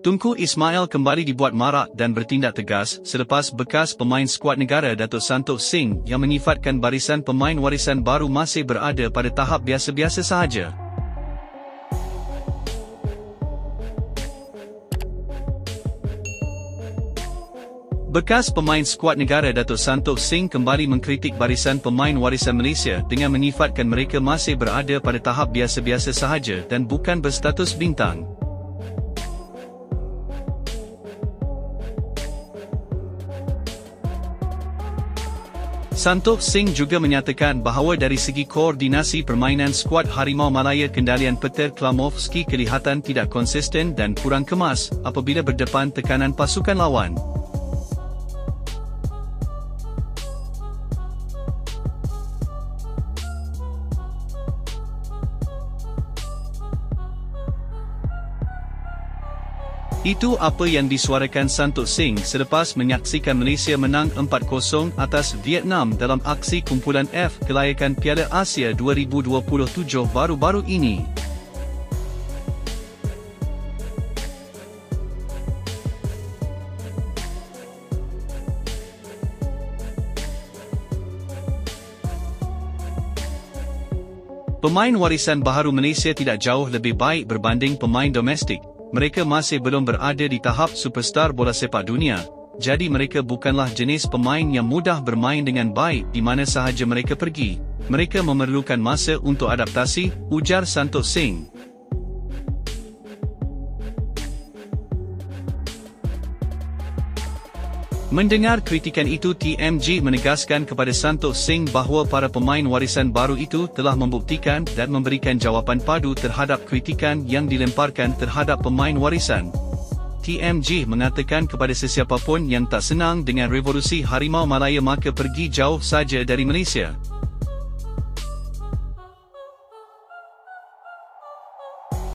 Tunku Ismail kembali dibuat marak dan bertindak tegas selepas bekas pemain skuad negara Datuk Santokh Singh yang menyifatkan barisan pemain warisan baru masih berada pada tahap biasa-biasa sahaja. Bekas pemain skuad negara Datuk Santokh Singh kembali mengkritik barisan pemain warisan Malaysia dengan menyifatkan mereka masih berada pada tahap biasa-biasa sahaja dan bukan berstatus bintang. Santokh Singh juga menyatakan bahawa dari segi koordinasi permainan skuad Harimau Malaya kendalian Peter Klamovski kelihatan tidak konsisten dan kurang kemas apabila berdepan tekanan pasukan lawan. Itu apa yang disuarakan Santokh Singh selepas menyaksikan Malaysia menang 4-0 atas Vietnam dalam aksi kumpulan F kelayakan Piala Asia 2027 baru-baru ini. Pemain warisan baharu Malaysia tidak jauh lebih baik berbanding pemain domestik. Mereka masih belum berada di tahap superstar bola sepak dunia, jadi mereka bukanlah jenis pemain yang mudah bermain dengan baik di mana sahaja mereka pergi. Mereka memerlukan masa untuk adaptasi, ujar Santokh Singh. Mendengar kritikan itu, TMG menegaskan kepada Santokh Singh bahawa para pemain warisan baru itu telah membuktikan dan memberikan jawapan padu terhadap kritikan yang dilemparkan terhadap pemain warisan. TMG mengatakan kepada sesiapa pun yang tak senang dengan revolusi Harimau Malaya maka pergi jauh saja dari Malaysia.